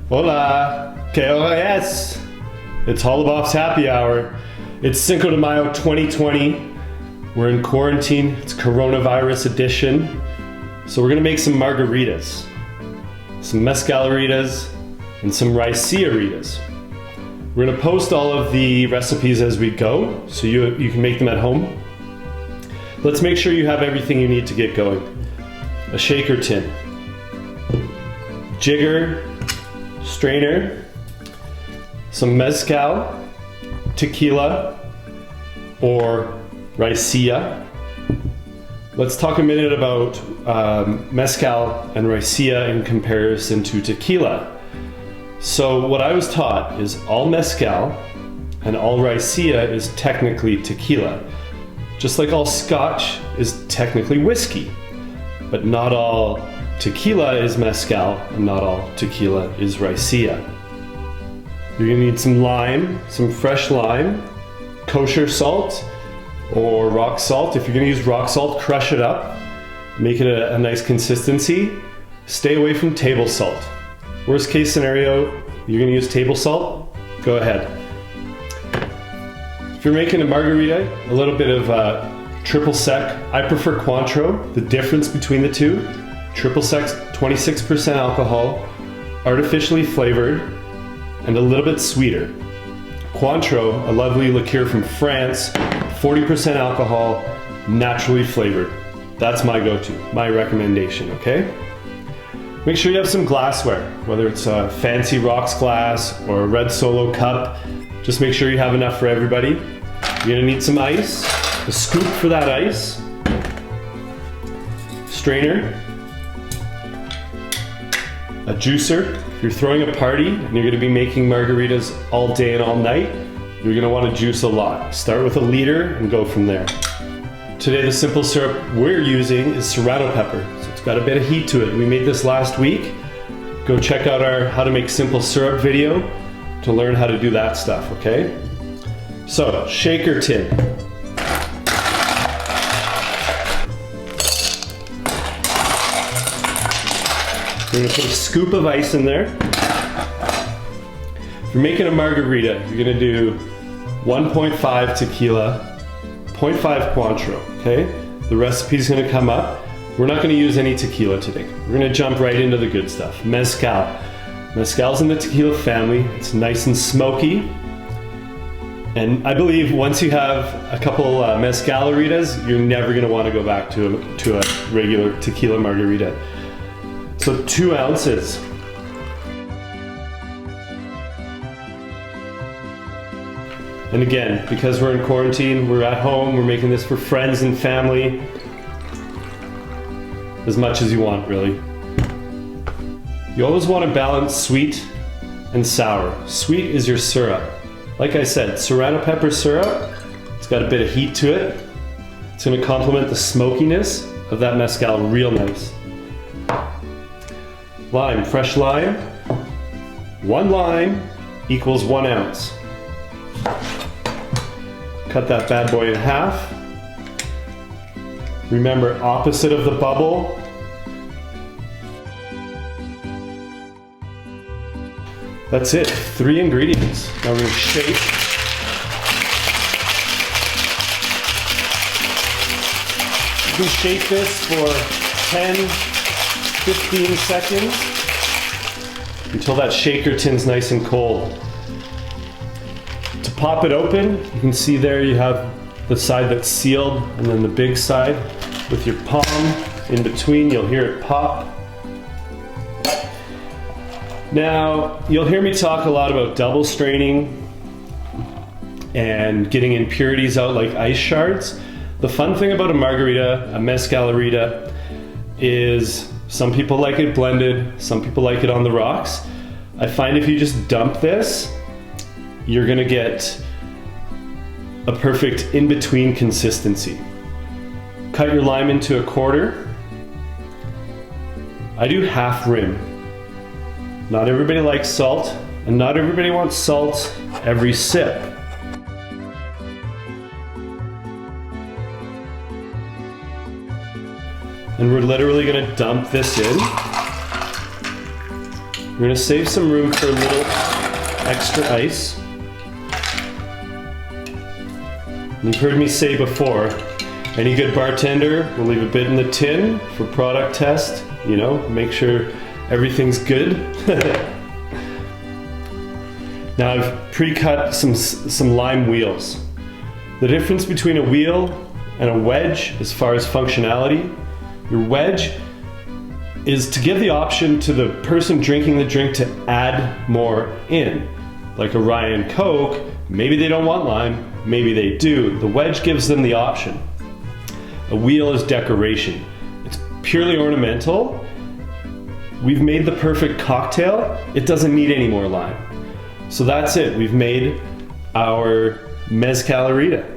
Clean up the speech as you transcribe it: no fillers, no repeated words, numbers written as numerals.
Hola, ¿qué hora es? It's Hollabop's happy hour. It's Cinco de Mayo 2020. We're in quarantine, it's coronavirus edition. So we're gonna make some margaritas, some mezcaleritas, and some raicillaritas. We're gonna post all of the recipes as we go, so you can make them at home. Let's make sure you have everything you need to get going. A shaker tin, jigger, strainer, some mezcal, tequila, or raicilla. Let's talk a minute about mezcal and raicilla in comparison to tequila. So what I was taught is all mezcal and all raicilla is technically tequila. Just like all scotch is technically whiskey. But not all tequila is mezcal and not all tequila is raicilla. You're gonna need some lime, some fresh lime, kosher salt, or rock salt. If you're gonna use rock salt, crush it up, make it a nice consistency. Stay away from table salt. Worst case scenario, you're gonna use table salt, go ahead. If you're making a margarita, a little bit of triple sec. I prefer Cointreau. The difference between the two, triple sec's 26% alcohol, artificially flavored, and a little bit sweeter. Cointreau, a lovely liqueur from France, 40% alcohol, naturally flavored. That's my go-to, my recommendation, okay? Make sure you have some glassware, whether it's a fancy rocks glass or a red Solo cup. Just make sure you have enough for everybody. You're gonna need some ice, a scoop for that ice, strainer, a juicer. If you're throwing a party and you're gonna be making margaritas all day and all night, you're gonna wanna juice a lot. Start with a liter and go from there. Today the simple syrup we're using is serrano pepper. So it's got a bit of heat to it. We made this last week. Go check out our how to make simple syrup video to learn how to do that stuff, okay? So, shaker tin. We're gonna put a scoop of ice in there. If you're making a margarita, you're gonna do 1.5 tequila, 0.5 Cointreau, okay? The recipe's gonna come up. We're not gonna use any tequila today. We're gonna jump right into the good stuff. Mezcal. Mezcal's in the tequila family. It's nice and smoky. And I believe once you have a couple mezcaleritas, you're never gonna wanna go back to a regular tequila margarita. So 2 ounces. And again, because we're in quarantine, we're at home, we're making this for friends and family. As much as you want, really. You always want to balance sweet and sour. Sweet is your syrup. Like I said, serrano pepper syrup, it's got a bit of heat to it. It's going to complement the smokiness of that mezcal real nice. Lime, fresh lime. 1 lime equals 1 ounce. Cut that bad boy in half. Remember, opposite of the bubble. That's it, 3 ingredients. Now we're gonna shake. You can shake this for 10, 15 seconds until that shaker tin's nice and cold. To pop it open, you can see there you have the side that's sealed and then the big side with your palm in between. You'll hear it pop. Now, you'll hear me talk a lot about double straining and getting impurities out like ice shards. The fun thing about a margarita, a mezcalerita, is some people like it blended, some people like it on the rocks. I find if you just dump this, you're gonna get a perfect in-between consistency. Cut your lime into a quarter. I do half rim. Not everybody likes salt, and not everybody wants salt every sip. And we're literally gonna dump this in. We're gonna save some room for a little extra ice. You've heard me say before, any good bartender will leave a bit in the tin for product test, you know, make sure everything's good. Now I've pre-cut some lime wheels. The difference between a wheel and a wedge as far as functionality, your wedge is to give the option to the person drinking the drink to add more in. Like a Ryan Coke, maybe they don't want lime, maybe they do. The wedge gives them the option. A wheel is decoration. It's purely ornamental. We've made the perfect cocktail. It doesn't need any more lime. So that's it. We've made our mezcalarita.